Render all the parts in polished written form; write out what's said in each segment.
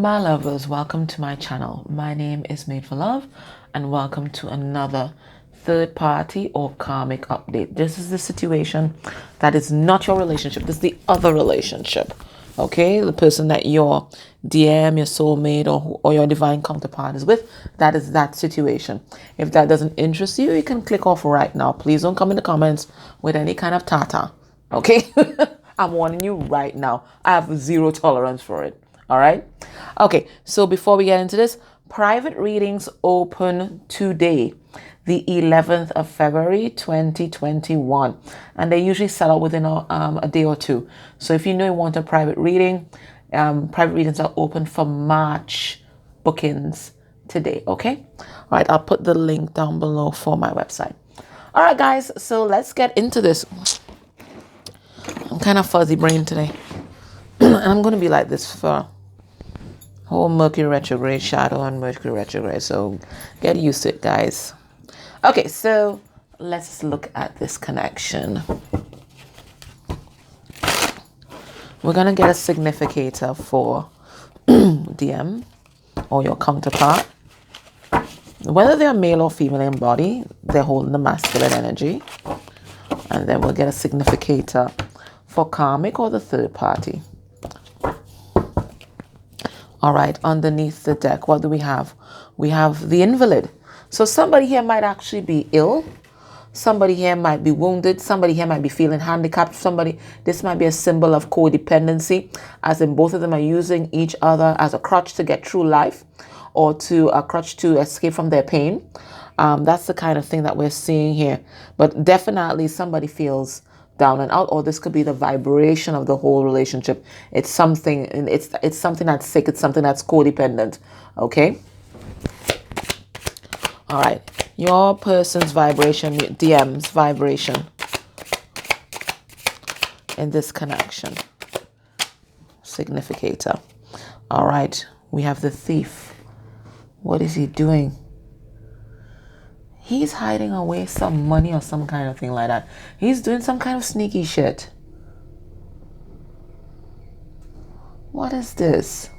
My lovers, welcome to my channel. My name is Made for Love and welcome to another third party or karmic update. This is the situation that is not your relationship. This is the other relationship. Okay, the person that your DM, your soulmate or your divine counterpart is with, that is that situation. If that doesn't interest you, you can click off right now. Please don't come in the comments with any kind of tata. Okay, I'm warning you right now. I have zero tolerance for it. All right. Okay. So before we get into this, private readings open today, the 11th of February, 2021. And they usually sell out within a day or two. So if you know you want a private reading, private readings are open for March bookings today. Okay. All right. I'll put the link down below for my website. All right, guys. So let's get into this. I'm kind of fuzzy brain today. And I'm going to be like this for whole Mercury retrograde, shadow and Mercury retrograde. So get used to it, guys. Okay, so let's look at this connection. We're going to get a significator for DM or your counterpart. Whether they're male or female in body, they're holding the masculine energy. And then we'll get a significator for karmic or the third party. All right, underneath the deck, what do we have? We have the invalid. So somebody here might actually be ill. Somebody here might be wounded. Somebody here might be feeling handicapped. This might be a symbol of codependency, as in both of them are using each other as a crutch to get through life or to a crutch to escape from their pain. That's the kind of thing that we're seeing here. But definitely somebody feels down and out, or this could be the vibration of the whole relationship. It's something that's sick. It's something that's codependent. Okay. All right. Your person's vibration, DM's vibration in this connection. Significator. All right. We have the thief. What is he doing? He's hiding away some money or some kind of thing like that. He's doing some kind of sneaky shit. What is this?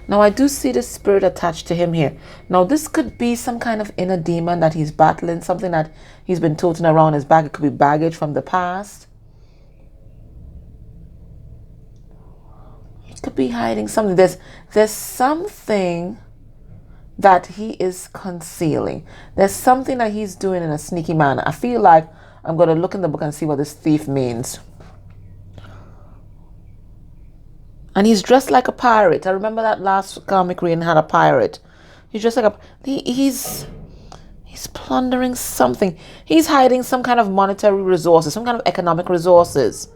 Now, I do see the spirit attached to him here. Now, this could be some kind of inner demon that he's battling, something that he's been toting around his back. It could be baggage from the past. He could be hiding something. There's something that he is concealing. There's something that he's doing in a sneaky manner. I feel like I'm going to look in the book and see what this thief means. And he's dressed like a pirate. I remember that last karmic reading had a pirate. He's dressed like he's plundering something. He's hiding some kind of monetary resources, some kind of economic resources.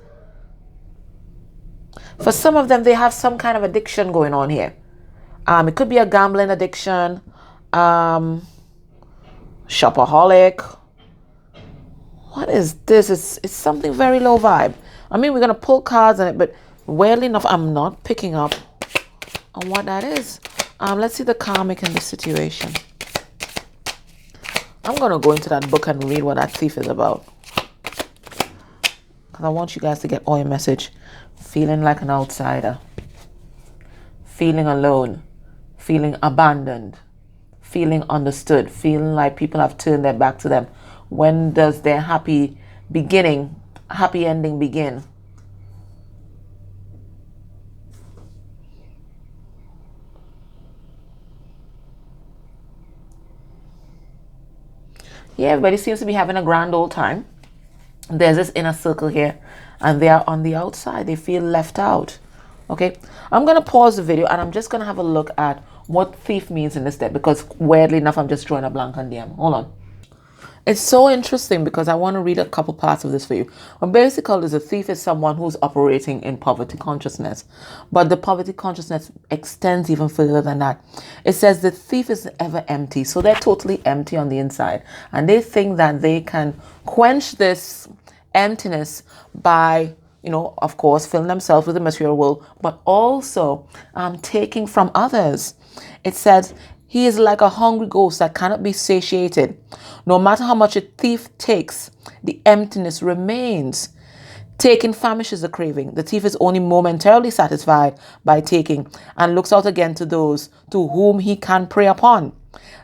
For some of them, they have some kind of addiction going on here. It could be a gambling addiction, shopaholic. What is this? It's something very low vibe. I mean, we're going to pull cards on it, but weirdly enough, I'm not picking up on what that is. Let's see the karmic in this situation. I'm going to go into that book and read what that thief is about. Because I want you guys to get all your message. Feeling like an outsider. Feeling alone. Feeling abandoned, feeling understood, feeling like people have turned their back to them. When does their happy ending begin? Yeah, everybody seems to be having a grand old time. There's this inner circle here, and they are on the outside. They feel left out. Okay, I'm going to pause the video and I'm just going to have a look at what thief means in this deck, because weirdly enough, I'm just drawing a blank on DM. Hold on. It's so interesting because I want to read a couple parts of this for you. But basically, a thief is someone who's operating in poverty consciousness. But the poverty consciousness extends even further than that. It says the thief is ever empty. So they're totally empty on the inside. And they think that they can quench this emptiness by, of course, filling themselves with the material world, but also taking from others. It says he is like a hungry ghost that cannot be satiated. No matter how much a thief takes, the emptiness remains. Taking famishes a craving. The thief is only momentarily satisfied by taking and looks out again to those to whom he can prey upon.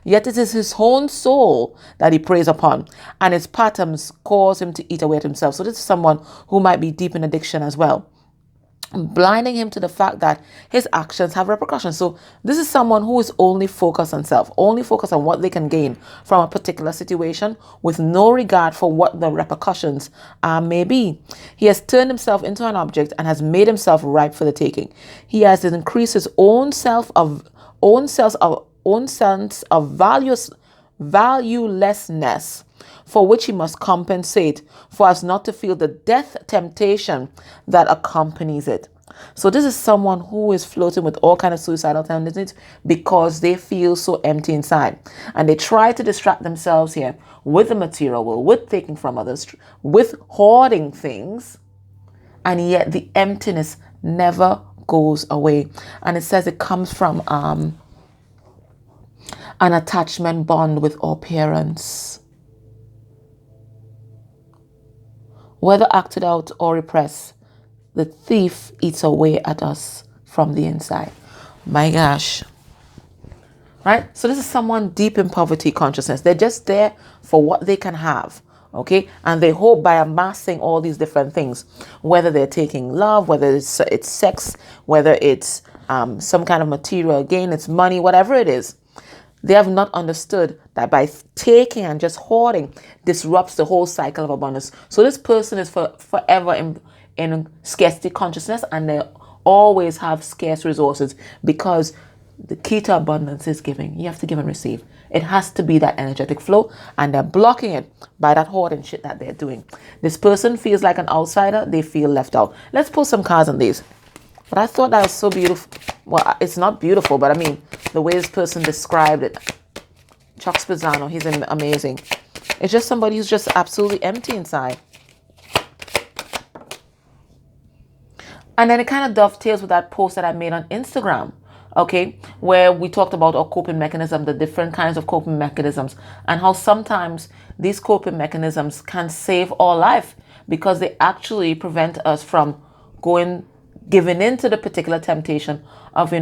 Yet it is his own soul that he preys upon, and his patterns cause him to eat away at himself. So this is someone who might be deep in addiction as well, blinding him to the fact that his actions have repercussions. So this is someone who is only focused on self, only focused on what they can gain from a particular situation with no regard for what the repercussions may be. He has turned himself into an object and has made himself ripe for the taking. He has increased his own sense of valuelessness, for which he must compensate for as not to feel the death temptation that accompanies it. So this is someone who is floating with all kind of suicidal tendencies because they feel so empty inside, and they try to distract themselves here with the material world, with taking from others, with hoarding things, and yet the emptiness never goes away. And it says it comes from an attachment bond with our parents. Whether acted out or repressed, the thief eats away at us from the inside. My gosh. Right? So this is someone deep in poverty consciousness. They're just there for what they can have. Okay? And they hope by amassing all these different things, whether they're taking love, whether it's sex, whether it's some kind of material gain, it's money, whatever it is. They have not understood that by taking and just hoarding disrupts the whole cycle of abundance. So this person is forever in scarcity consciousness, and they always have scarce resources because the key to abundance is giving. You have to give and receive. It has to be that energetic flow, and they're blocking it by that hoarding shit that they're doing. This person feels like an outsider. They feel left out. Let's pull some cards on these. But I thought that was so beautiful. Well, it's not beautiful, but I mean, the way this person described it. Chuck Spizzano, he's amazing. It's just somebody who's just absolutely empty inside. And then it kind of dovetails with that post that I made on Instagram, okay, where we talked about our coping mechanism, the different kinds of coping mechanisms, and how sometimes these coping mechanisms can save our life because they actually prevent us from giving in to the particular temptation of,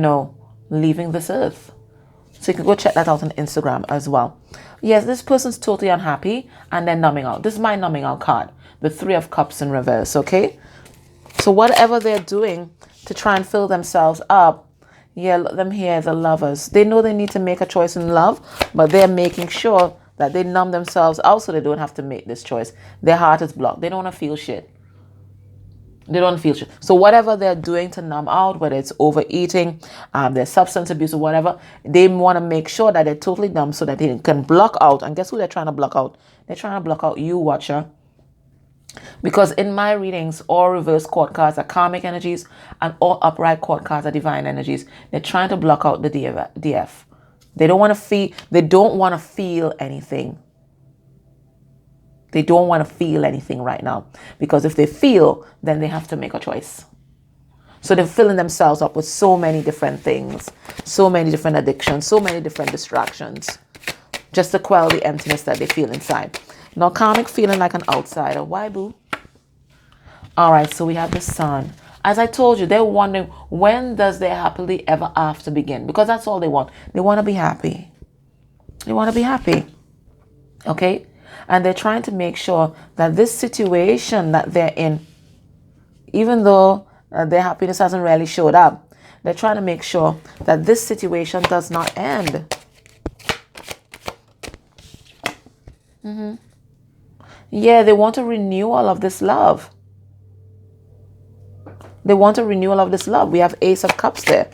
leaving this earth. So you can go check that out on Instagram as well. Yes, this person's totally unhappy and they're numbing out. This is my numbing out card, the Three of Cups in reverse, okay? So whatever they're doing to try and fill themselves up, let them here, the Lovers. They know they need to make a choice in love, but they're making sure that they numb themselves out so they don't have to make this choice. Their heart is blocked. They don't want to feel shit. They don't feel shit. So whatever they're doing to numb out, whether it's overeating, their substance abuse or whatever, they want to make sure that they're totally numb so that they can block out. And guess who they're trying to block out? They're trying to block out you, watcher. Because in my readings, all reverse court cards are karmic energies and all upright court cards are divine energies. They're trying to block out the DF. They don't want to feel anything. They don't want to feel anything right now. Because if they feel, then they have to make a choice. So they're filling themselves up with so many different things, so many different addictions, so many different distractions, just to quell the emptiness that they feel inside. Now, karmic feeling like an outsider. Why, boo? All right, so we have the Sun. As I told you, they're wondering, when does their happily ever after begin? Because that's all they want. They want to be happy. They want to be happy. Okay? And they're trying to make sure that this situation that they're in, even though their happiness hasn't really showed up, they're trying to make sure that this situation does not end. Yeah, they want a renewal of this love. They want a renewal of this love. We have Ace of Cups there,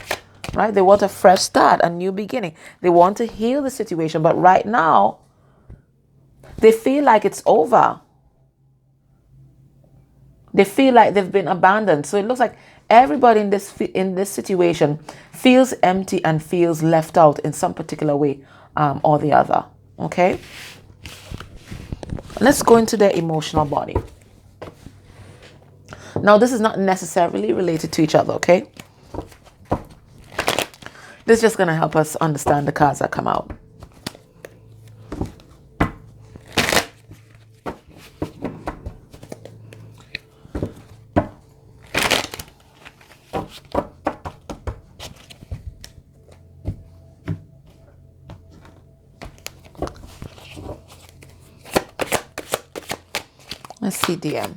right? They want a fresh start, a new beginning. They want to heal the situation, but right now, they feel like it's over. They feel like they've been abandoned. So it looks like everybody in this situation feels empty and feels left out in some particular way or the other. Okay? Let's go into their emotional body. Now, this is not necessarily related to each other, okay? This is just going to help us understand the cards that come out. Let's see, DM.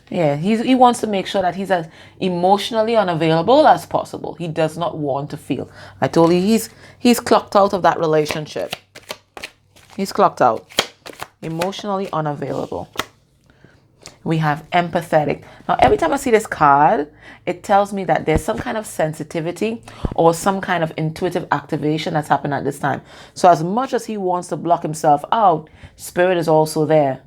Yeah, he wants to make sure that he's as emotionally unavailable as possible. He does not want to feel. I told you he's clocked out of that relationship. He's clocked out. Emotionally unavailable. We have empathetic. Now, every time I see this card, it tells me that there's some kind of sensitivity or some kind of intuitive activation that's happened at this time. So as much as he wants to block himself out, spirit is also there.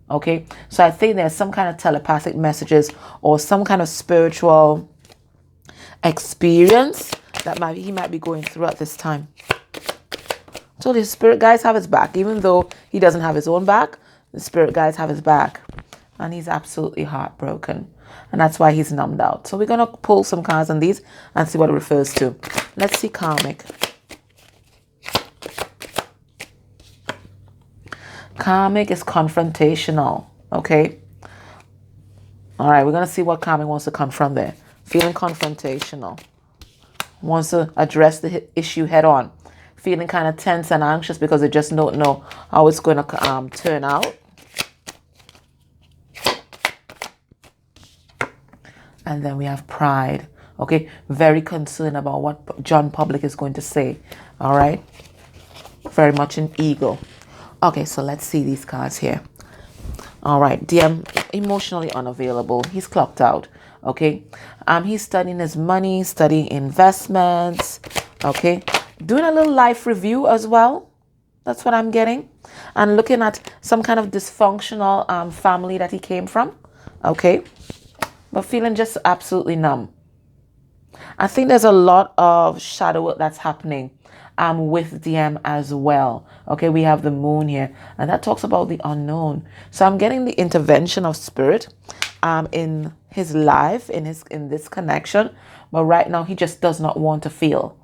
Okay, so I think there's some kind of telepathic messages or some kind of spiritual experience that he might be going through at this time. So the spirit guides have his back. Even though he doesn't have his own back, the spirit guides have his back. And he's absolutely heartbroken. And that's why he's numbed out. So we're going to pull some cards on these and see what it refers to. Let's see karmic. Karmic is confrontational, okay? All right, we're going to see what karmic wants to confront there. Feeling confrontational. Wants to address the issue head on. Feeling kind of tense and anxious because they just don't know how it's going to turn out. And then we have pride, okay? Very concerned about what John Public is going to say, all right? Very much an ego. Okay, so let's see these cards here. All right, DM, emotionally unavailable. He's clocked out, okay? He's studying his money, studying investments, okay? Doing a little life review as well. That's what I'm getting. And looking at some kind of dysfunctional family that he came from, okay? But feeling just absolutely numb. I think there's a lot of shadow work that's happening with DM as well. Okay, we have the moon here, and that talks about the unknown. So I'm getting the intervention of spirit in his life, in this connection. But right now, he just does not want to feel.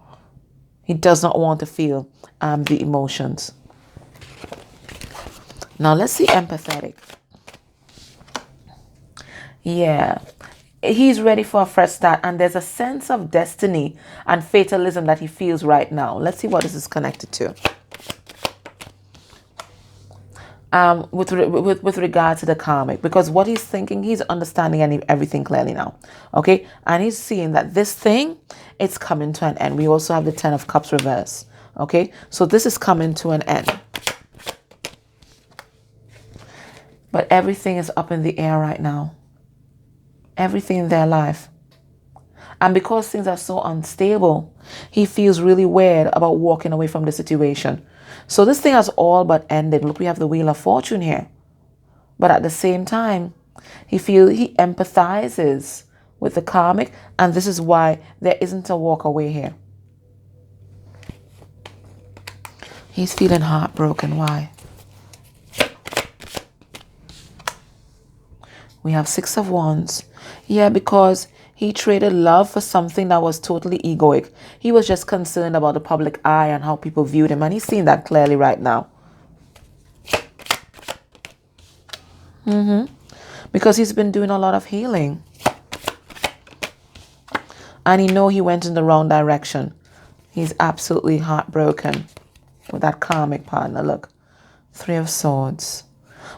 He does not want to feel the emotions. Now let's see empathetic. Yeah. He's ready for a fresh start, and there's a sense of destiny and fatalism that he feels right now. Let's see what this is connected to. With regard to the karmic, because what he's thinking, he's understanding everything clearly now. Okay, and he's seeing that this thing, it's coming to an end. We also have the 10 of Cups reverse. Okay, so this is coming to an end. But everything is up in the air right now. Everything in their life. And because things are so unstable, he feels really weird about walking away from the situation. So this thing has all but ended. Look, we have the Wheel of Fortune here. But at the same time, he empathizes with the karmic, and this is why there isn't a walk away here. He's feeling heartbroken. Why? We have 6 of Wands. Yeah, because he traded love for something that was totally egoic. He was just concerned about the public eye and how people viewed him. And he's seeing that clearly right now. Because he's been doing a lot of healing. And he went in the wrong direction. He's absolutely heartbroken with that karmic partner. Look, 3 of Swords.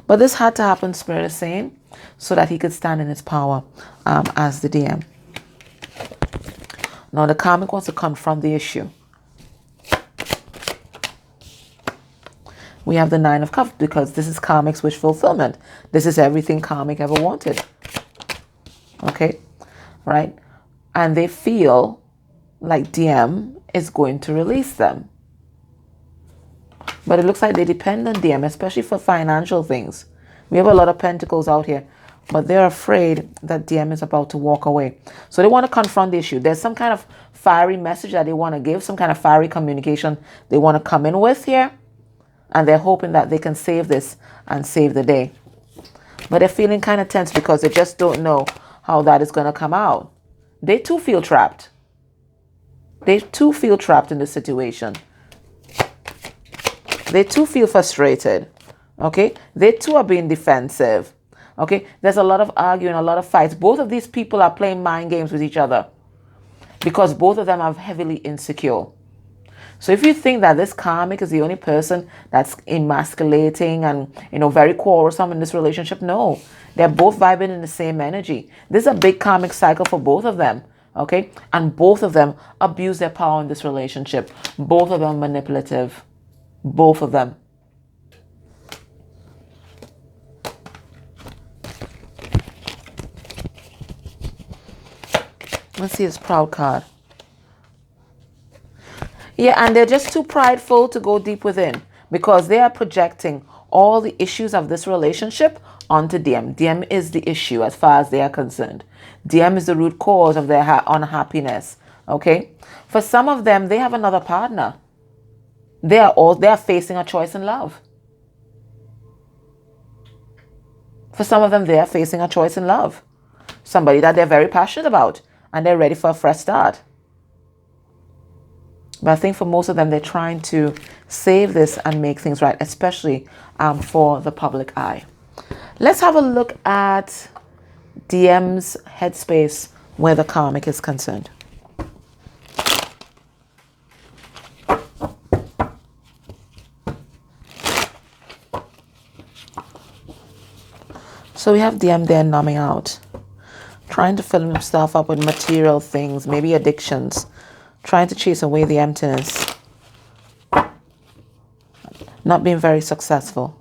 But this had to happen, Spirit is saying, so that he could stand in his power as the DM. Now the karmic wants to confront the issue. We have the 9 of Cups because this is karmic's wish fulfillment. This is everything karmic ever wanted. Okay, right? And they feel like DM is going to release them. But it looks like they depend on DM, especially for financial things. We have a lot of pentacles out here, but they're afraid that DM is about to walk away. So they want to confront the issue. There's some kind of fiery message that they want to give, some kind of fiery communication they want to come in with here. And they're hoping that they can save this and save the day. But they're feeling kind of tense because they just don't know how that is going to come out. They too feel trapped. They too feel trapped in this situation. They too feel frustrated. Okay? They too are being defensive. Okay? There's a lot of arguing, a lot of fights. Both of these people are playing mind games with each other because both of them are heavily insecure. So if you think that this karmic is the only person that's emasculating and, very quarrelsome in this relationship, no. They're both vibing in the same energy. This is a big karmic cycle for both of them. Okay? And both of them abuse their power in this relationship. Both of them manipulative. Both of them. Let's see his proud card. Yeah, and they're just too prideful to go deep within because they are projecting all the issues of this relationship onto DM. DM is the issue as far as they are concerned. DM is the root cause of their unhappiness. Okay? For some of them, they have another partner. They are facing a choice in love. For some of them, they are facing a choice in love. Somebody that they're very passionate about and they're ready for a fresh start. But I think for most of them, they're trying to save this and make things right, especially for the public eye. Let's have a look at DM's headspace where the karmic is concerned. So we have DM there numbing out, trying to fill himself up with material things, maybe addictions, trying to chase away the emptiness, not being very successful.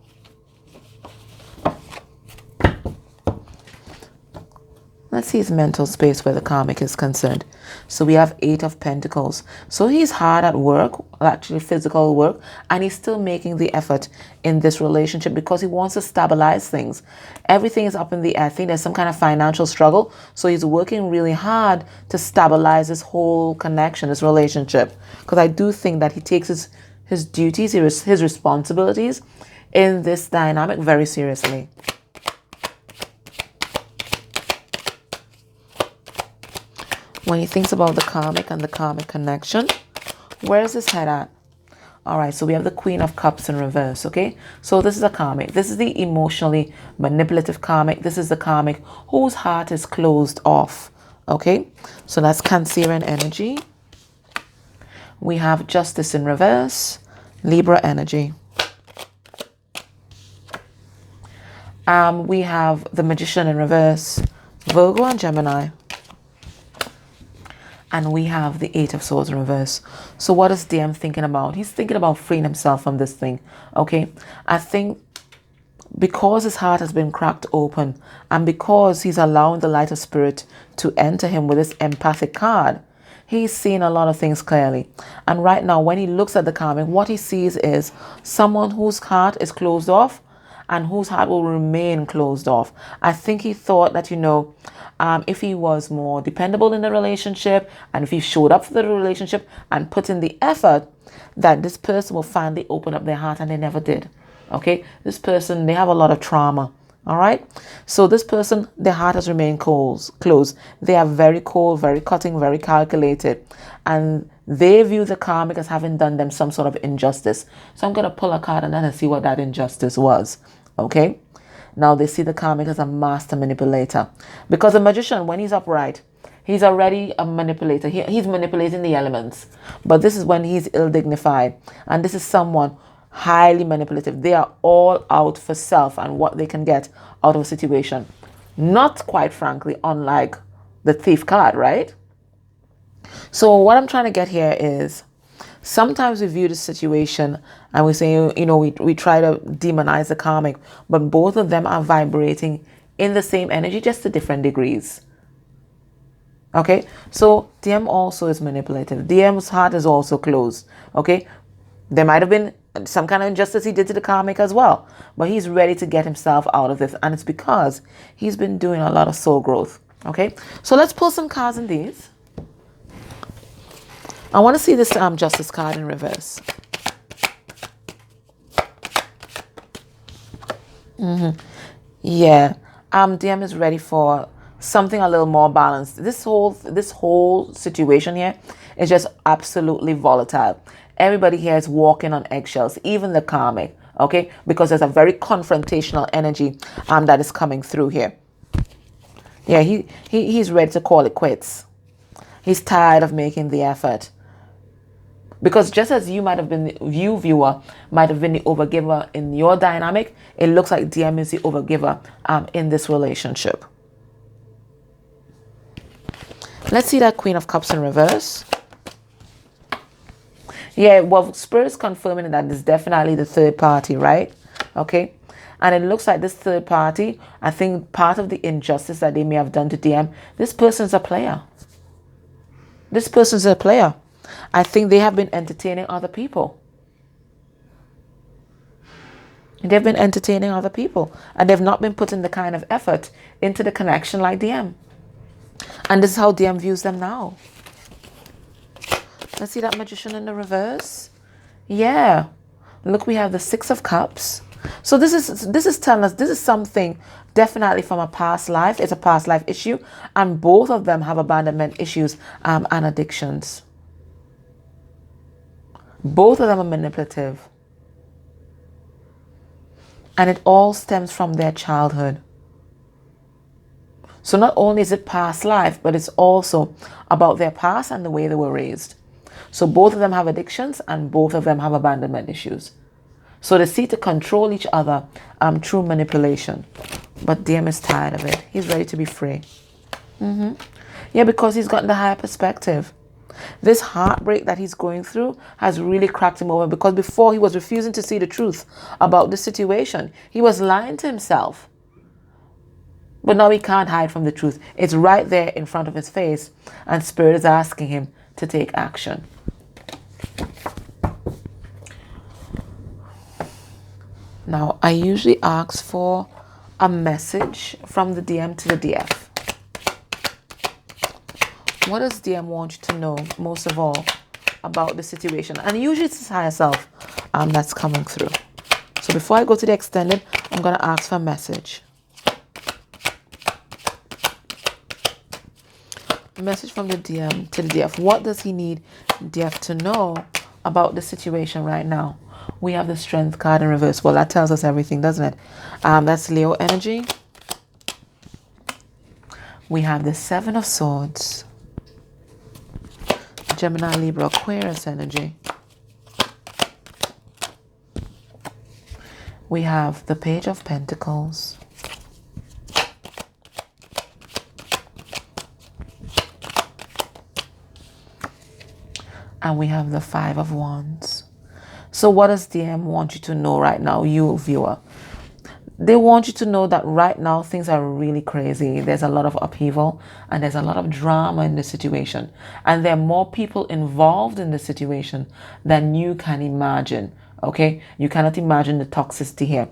Let's see his mental space where the karmic is concerned. So we have 8 of Pentacles. So he's hard at work, actually physical work, and he's still making the effort in this relationship because he wants to stabilize things. Everything is up in the air. I think there's some kind of financial struggle. So he's working really hard to stabilize this whole connection, this relationship. Because I do think that he takes his duties, his responsibilities in this dynamic very seriously. When he thinks about the karmic and the karmic connection, where is his head at? All right, so we have the Queen of Cups in reverse, okay? So this is a karmic. This is the emotionally manipulative karmic. This is the karmic whose heart is closed off, okay? So that's Cancerian energy. We have Justice in reverse, Libra energy. We have the Magician in reverse, Virgo and Gemini. And we have the 8 of Swords in reverse. So what is DM thinking about? He's thinking about freeing himself from this thing. Okay. I think because his heart has been cracked open and because he's allowing the light of spirit to enter him with this empathic card, he's seeing a lot of things clearly. And right now, when he looks at the karmic, what he sees is someone whose heart is closed off and whose heart will remain closed off. I think he thought that, if he was more dependable in the relationship and if he showed up for the relationship and put in the effort, that this person will finally open up their heart, and they never did. Okay? This person, they have a lot of trauma. All right? So this person, their heart has remained closed. They are very cold, very cutting, very calculated. And they view the karmic as having done them some sort of injustice. So I'm going to pull a card and then see what that injustice was. Okay? Now they see the karmic as a master manipulator. Because the magician, when he's upright, he's already a manipulator. He's manipulating the elements. But this is when he's ill-dignified. And this is someone highly manipulative. They are all out for self and what they can get out of a situation. Not quite frankly, unlike the thief card, right? So what I'm trying to get here is sometimes we view the situation and we say, we try to demonize the karmic, but both of them are vibrating in the same energy, just to different degrees. Okay, so DM also is manipulative. DM's heart is also closed. Okay, there might have been some kind of injustice he did to the karmic as well, but he's ready to get himself out of this, and it's because he's been doing a lot of soul growth. Okay, so let's pull some cards in these. I want to see this Justice card in reverse. Yeah, DM is ready for something a little more balanced. This whole situation here is just absolutely volatile. Everybody here is walking on eggshells, even the karmic. Okay, because there's a very confrontational energy that is coming through here. Yeah, he's ready to call it quits. He's tired of making the effort. Because just as you might have been, you viewer, might have been the overgiver in your dynamic, it looks like DM is the overgiver in this relationship. Let's see that Queen of Cups in reverse. Yeah, well, Spirit is confirming that it's definitely the third party, right? Okay. And it looks like this third party, I think part of the injustice that they may have done to DM, this person's a player. This person's a player. I think they have been entertaining other people. They've been entertaining other people. And they've not been putting the kind of effort into the connection like DM. And this is how DM views them now. Let's see that Magician in the reverse. Yeah. Look, we have the Six of Cups. So this is telling us this is something definitely from a past life. It's a past life issue. And both of them have abandonment issues and addictions. Both of them are manipulative. And it all stems from their childhood. So not only is it past life, but it's also about their past and the way they were raised. So both of them have addictions and both of them have abandonment issues. So they seek to control each other through manipulation. But DM is tired of it. He's ready to be free. Yeah, because he's gotten the higher perspective. This heartbreak that he's going through has really cracked him open, because before he was refusing to see the truth about the situation. He was lying to himself. But now he can't hide from the truth. It's right there in front of his face, and Spirit is asking him to take action. Now, I usually ask for a message from the DM to the DF. What does DM want you to know, most of all, about the situation? And usually it's his higher self that's coming through. So before I go to the extended, I'm going to ask for a message. A message from the DM to the DF. What does he need DF to know about the situation right now? We have the Strength card in reverse. Well, that tells us everything, doesn't it? That's Leo energy. We have the Seven of Swords. Gemini, Libra, Aquarius energy. We have the Page of Pentacles. And we have the Five of Wands. So what does DM want you to know right now, you viewer? They want you to know that right now things are really crazy. There's a lot of upheaval and there's a lot of drama in the situation. And there are more people involved in the situation than you can imagine. Okay? You cannot imagine the toxicity here.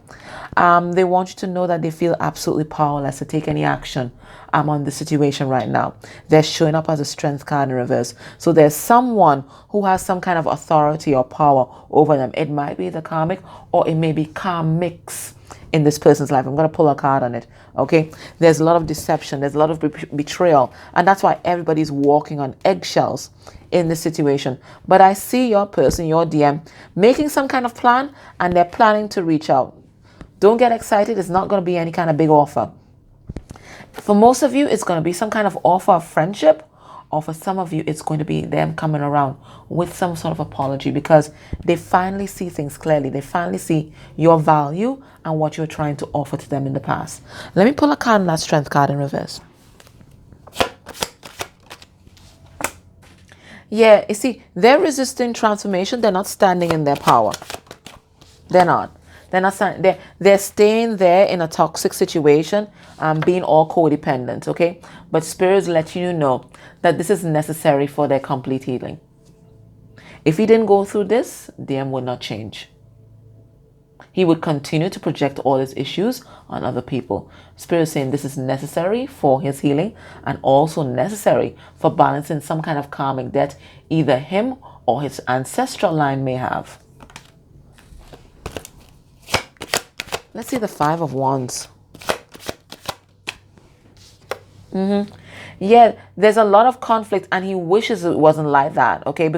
They want you to know that they feel absolutely powerless to take any action on the situation right now. They're showing up as a Strength card in reverse. So there's someone who has some kind of authority or power over them. It might be the karmic, or it may be karmics in this person's life. I'm going to pull a card on it. Okay? There's a lot of deception. There's a lot of betrayal. And that's why everybody's walking on eggshells in this situation. But I see your person, your DM, making some kind of plan, and they're planning to reach out. Don't get excited. It's not going to be any kind of big offer. For most of you, it's going to be some kind of offer of friendship, or for some of you, it's going to be them coming around with some sort of apology, because they finally see things clearly. They finally see your value and what you're trying to offer to them in the past. Let me pull a card on that Strength card in reverse. Yeah, you see, they're resisting transformation. They're not standing in their power. They're not. They're not standing. They're staying there in a toxic situation, being all codependent, okay? But Spirit's letting you know that this is necessary for their complete healing. If he didn't go through this, DM would not change. He would continue to project all his issues on other people. Spirit is saying this is necessary for his healing, and also necessary for balancing some kind of karmic debt either him or his ancestral line may have. Let's see the Five of Wands. Yeah, there's a lot of conflict, and he wishes it wasn't like that, okay?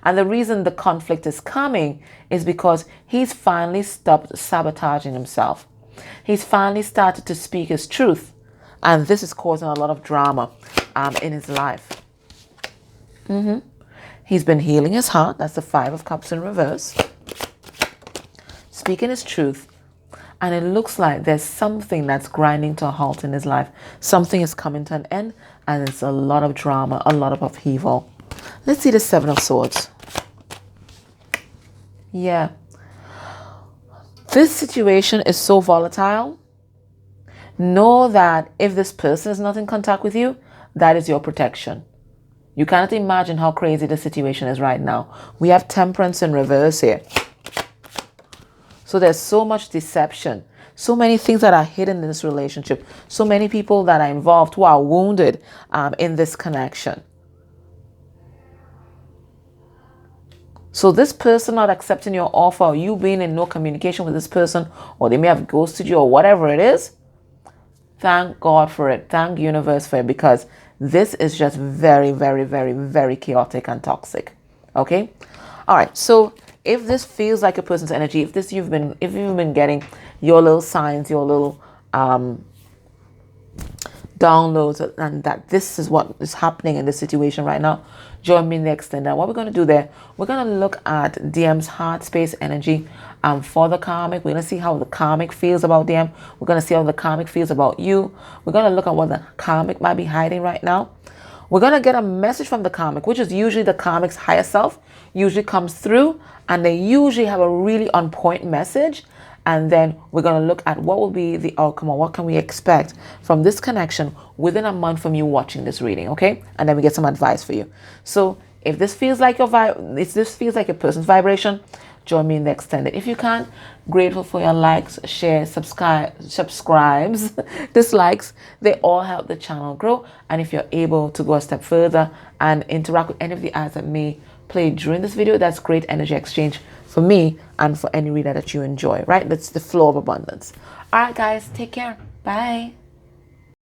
And the reason the conflict is coming is because he's finally stopped sabotaging himself. He's finally started to speak his truth, and this is causing a lot of drama in his life. He's been healing his heart. That's the Five of Cups in reverse. Speaking his truth. And it looks like there's something that's grinding to a halt in his life. Something is coming to an end, and it's a lot of drama, a lot of upheaval. Let's see the Seven of Swords. Yeah. This situation is so volatile. Know that if this person is not in contact with you, that is your protection. You cannot imagine how crazy the situation is right now. We have Temperance in reverse here. So there's so much deception, so many things that are hidden in this relationship, so many people that are involved who are wounded in this connection. So this person not accepting your offer, or you being in no communication with this person, or they may have ghosted you or whatever it is, thank God for it. Thank universe for it, because this is just very, very, very, very chaotic and toxic. Okay? All right. So if this feels like a person's energy, if you've been getting your little signs, your little downloads, and that this is what is happening in this situation right now, join me next. And what we're going to do there, we're going to look at DM's heart space energy for the karmic. We're going to see how the karmic feels about DM. We're going to see how the karmic feels about you. We're going to look at what the karmic might be hiding right now. We're going to get a message from the karmic, which is usually the karmic's higher self, usually comes through, and they usually have a really on point message. And then we're going to look at what will be the outcome, or what can we expect from this connection within a month from you watching this reading, okay? And then we get some advice for you. So if this feels like this feels like a person's vibration, join me in the extended. If you can, grateful for your likes, shares, subscribes, dislikes. They all help the channel grow. And if you're able to go a step further and interact with any of the ads that may play during this video, that's great energy exchange for me and for any reader that you enjoy, right? That's the flow of abundance. All right, guys, take care. Bye.